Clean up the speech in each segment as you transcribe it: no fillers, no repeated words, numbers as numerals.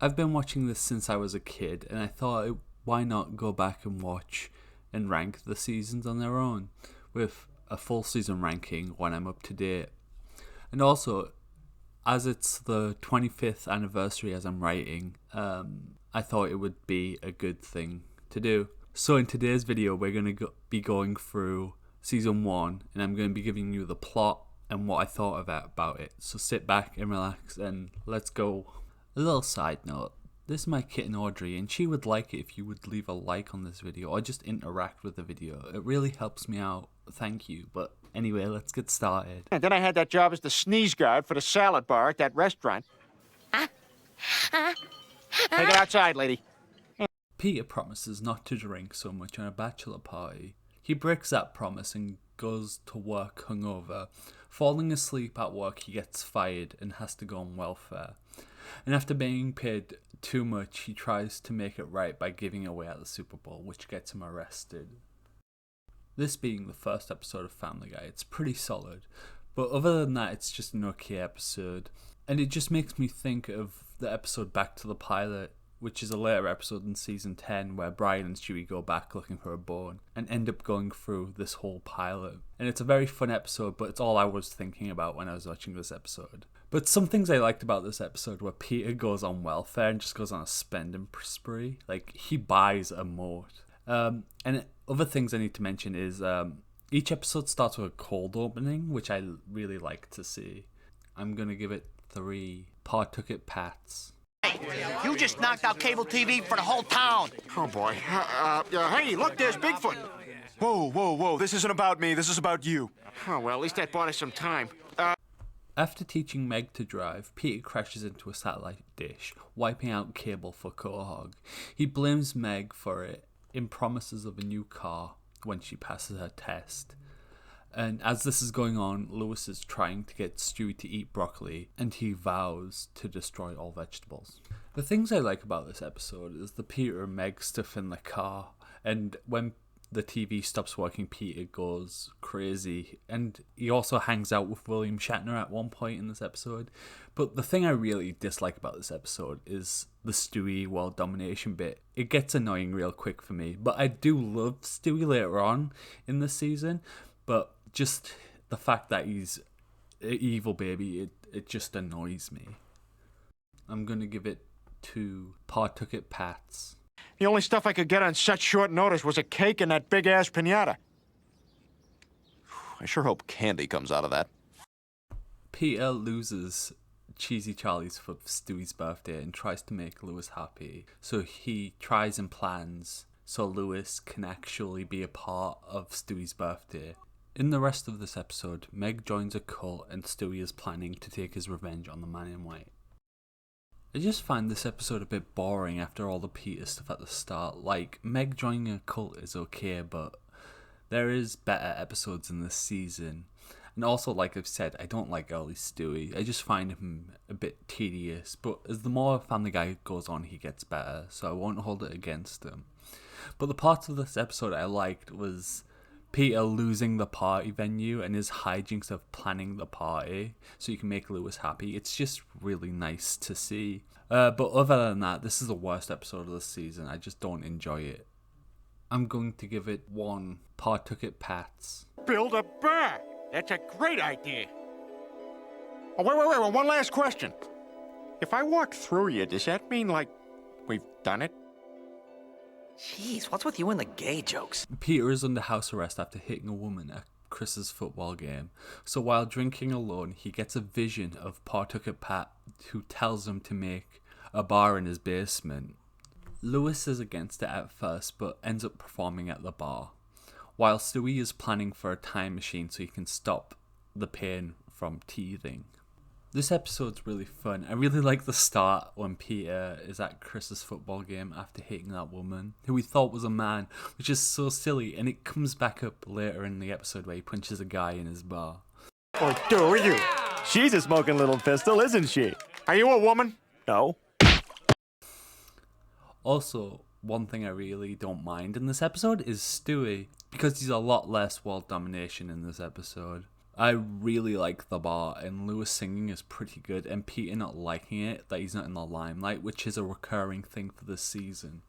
I've been watching this since I was a kid, and I thought, why not go back and watch and rank the seasons on their own with a full season ranking when I'm up to date. And also, as it's the 25th anniversary as I'm writing, I thought it would be a good thing to do. So in today's video, we're going to be going through season 1, and I'm going to be giving you the plot and what I thought about it. So sit back and relax, and let's go. A little side note, this is my kitten Audrey, and she would like it if you would leave a like on this video or just interact with the video. It really helps me out, thank you. But anyway, let's get started. And then I had that job as the sneeze guard for the salad bar at that restaurant. Take it outside, lady. Peter promises not to drink so much on a bachelor party. He breaks that promise and goes to work hungover. Falling asleep at work, he gets fired and has to go on welfare. And after being paid too much, he tries to make it right by giving away at the Super Bowl, which gets him arrested. This being the first episode of Family Guy, it's pretty solid. But other than that, it's just an okay episode. And it just makes me think of the episode Back to the Pilot, which is a later episode in season 10 where Brian and Stewie go back looking for a bone and end up going through this whole pilot. And it's a very fun episode, but it's all I was thinking about when I was watching this episode. But some things I liked about this episode were Peter goes on welfare and just goes on a spending spree. Like, he buys a moat. And other things I need to mention is each episode starts with a cold opening, which I really like to see. I'm going to give it 3 Pawtucket Pats. You just knocked out cable TV for the whole town. Oh, boy. Hey, look, there's Bigfoot. Whoa, whoa, whoa. This isn't about me. This is about you. Oh, well, at least that bought us some time. After teaching Meg to drive, Peter crashes into a satellite dish, wiping out cable for Quahog. He blames Meg for it in promises of a new car when she passes her test. And as this is going on, Lewis is trying to get Stewie to eat broccoli, and he vows to destroy all vegetables. The things I like about this episode is the Peter and Meg stuff in the car, and when the TV stops working, Peter goes crazy, and he also hangs out with William Shatner at one point in this episode. But the thing I really dislike about this episode is the Stewie world domination bit. It gets annoying real quick for me, but I do love Stewie later on in the season, but just the fact that he's an evil baby, it just annoys me. I'm going to give it 2 Pawtucket Pats. The only stuff I could get on such short notice was a cake and that big-ass piñata. I sure hope candy comes out of that. Peter loses Cheesy Charlie's for Stewie's birthday and tries to make Lewis happy. So he tries and plans so Lewis can actually be a part of Stewie's birthday. In the rest of this episode, Meg joins a cult and Stewie is planning to take his revenge on the Man in White. I just find this episode a bit boring after all the Peter stuff at the start. Like, Meg joining a cult is okay, but there is better episodes in this season. And also, like I've said, I don't like early Stewie. I just find him a bit tedious, but as the more Family Guy goes on, he gets better, so I won't hold it against him. But the parts of this episode I liked was Peter losing the party venue and his hijinks of planning the party so you can make Lewis happy. It's just really nice to see. But other than that, this is the worst episode of the season. I just don't enjoy it. I'm going to give it 1 Pawtucket Pats. Build a bar. That's a great idea. Oh, wait. One last question. If I walk through you, does that mean, like, we've done it? Jeez, what's with you and the gay jokes? Peter is under house arrest after hitting a woman at Chris's football game. So while drinking alone, he gets a vision of Pawtucket Pat, who tells him to make a bar in his basement. Lewis is against it at first, but ends up performing at the bar, while Stewie is planning for a time machine so he can stop the pain from teething. This episode's really fun. I really like the start when Peter is at Chris's football game after hitting that woman, who he thought was a man, which is so silly, and it comes back up later in the episode where he punches a guy in his bar. Or do you? She's a smoking little pistol, isn't she? Are you a woman? No. Also, one thing I really don't mind in this episode is Stewie, because he's a lot less world domination in this episode. I really like the bar, and Lewis singing is pretty good, and Peter not liking it, that he's not in the limelight, which is a recurring thing for this season.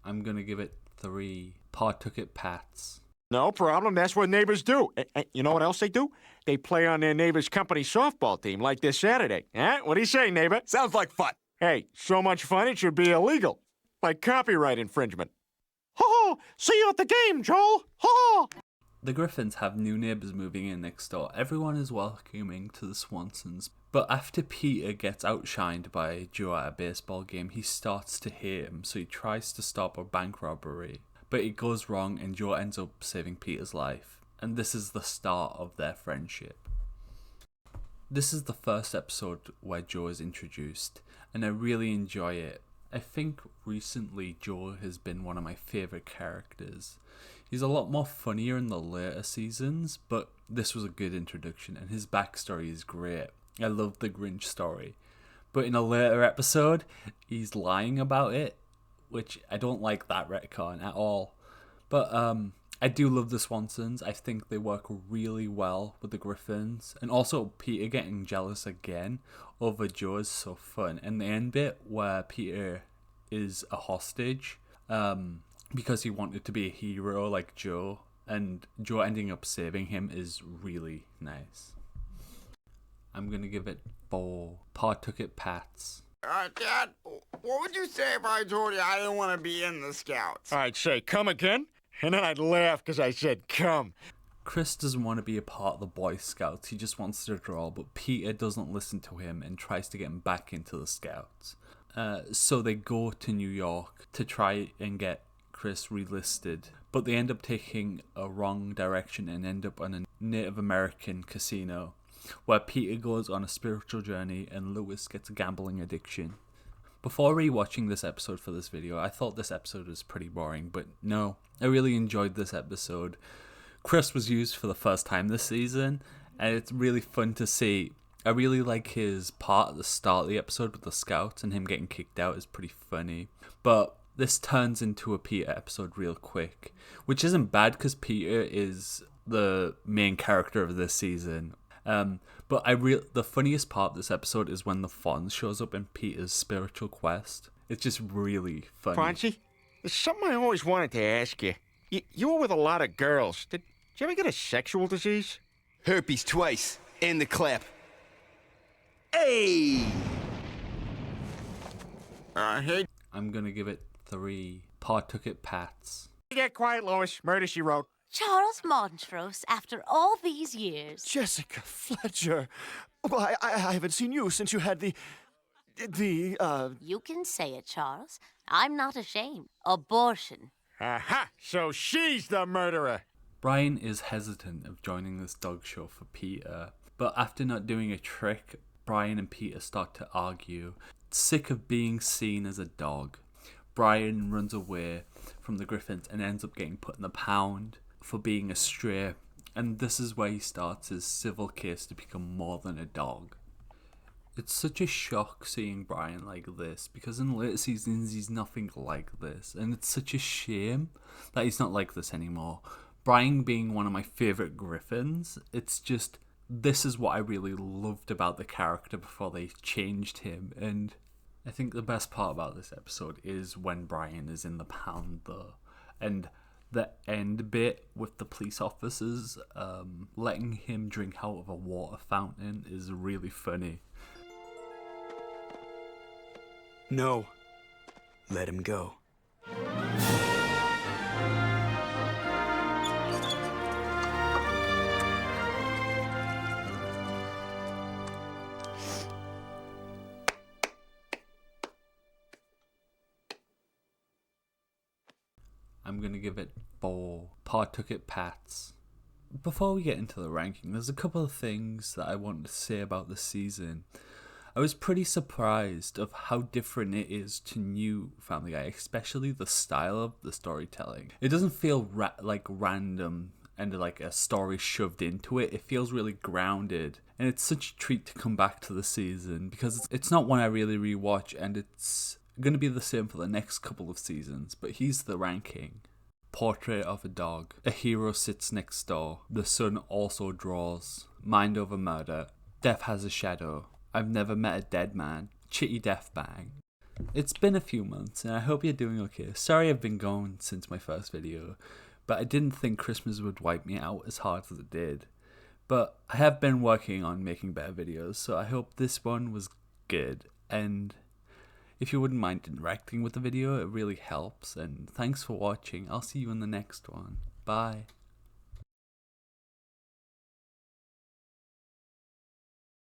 I'm gonna give it 3 Pawtucket Pats. No problem. That's what neighbors do. You know what else they do? They play on their neighbor's company softball team, like this Saturday. Huh? What do you say, neighbor? Sounds like fun. Hey, so much fun it should be illegal. Like copyright infringement. Ho-ho! See you at the game, Joel! Ho-ho! The Griffins have new neighbours moving in next door. Everyone is welcoming to the Swansons. But after Peter gets outshined by Joe at a baseball game, he starts to hate him, so he tries to stop a bank robbery. But it goes wrong and Joe ends up saving Peter's life. And this is the start of their friendship. This is the first episode where Joe is introduced, and I really enjoy it. I think recently Joe has been one of my favourite characters. He's a lot more funnier in the later seasons, but this was a good introduction, and his backstory is great. I love the Grinch story. But in a later episode, he's lying about it, which I don't like that retcon at all. But I do love the Swansons. I think they work really well with the Griffins. And also Peter getting jealous again over Joe is so fun. And the end bit where Peter is a hostage, because he wanted to be a hero like Joe, and Joe ending up saving him is really nice. I'm gonna give it 4 Pawtucket Pats. Dad, what would you say if I told you I didn't want to be in the Scouts? I'd say, come again? And then I'd laugh because I said, come. Chris doesn't want to be a part of the Boy Scouts, he just wants to draw, but Peter doesn't listen to him and tries to get him back into the Scouts. So they go to New York to try and get Chris relisted, but they end up taking a wrong direction and end up on a Native American casino, where Peter goes on a spiritual journey and Lewis gets a gambling addiction. Before rewatching this episode for this video, I thought this episode was pretty boring, but no, I really enjoyed this episode. Chris was used for the first time this season, and it's really fun to see. I really like his part at the start of the episode with the Scouts, and him getting kicked out is pretty funny. But this turns into a Peter episode real quick, which isn't bad because Peter is the main character of this season. But the funniest part of this episode is when the Fonz shows up in Peter's spiritual quest. It's just really funny. Fonzie, there's something I always wanted to ask you. You were with a lot of girls. Did you ever get a sexual disease? Herpes twice. In the clap. Hey! Hey, I'm gonna give it 3 Pawtucket Pats. Get quiet, Lois. Murder, she wrote. Charles Montrose, after all these years. Jessica Fletcher. Well, I haven't seen you since you had the. You can say it, Charles. I'm not ashamed. Abortion. Aha! So she's the murderer. Brian is hesitant of joining this dog show for Peter, but after not doing a trick, Brian and Peter start to argue. Sick of being seen as a dog, Brian runs away from the Griffins and ends up getting put in the pound for being a stray, and this is where he starts his civil case to become more than a dog. It's such a shock seeing Brian like this, because in later seasons he's nothing like this, and it's such a shame that he's not like this anymore. Brian being one of my favourite Griffins, it's just, this is what I really loved about the character before they changed him, and I think the best part about this episode is when Brian is in the pound though, and the end bit with the police officers letting him drink out of a water fountain is really funny. No. Let him go. I'm going to give it 4 Pawtucket Pats. Before we get into the ranking, there's a couple of things that I wanted to say about this season. I was pretty surprised of how different it is to new Family Guy, especially the style of the storytelling. It doesn't feel like random and like a story shoved into it. It feels really grounded, and it's such a treat to come back to the season because it's not one I really rewatch, and it's going to be the same for the next couple of seasons, but here's the ranking. Portrait of a Dog, A Hero Sits Next Door, The Sun Also Draws, Mind Over Murder, Death Has a Shadow, I've Never Met a Dead Man, Chitty Death Bang. It's been a few months and I hope you're doing okay. Sorry I've been gone since my first video, but I didn't think Christmas would wipe me out as hard as it did. But I have been working on making better videos, so I hope this one was good. And if you wouldn't mind interacting with the video, it really helps. And thanks for watching. I'll see you in the next one. Bye.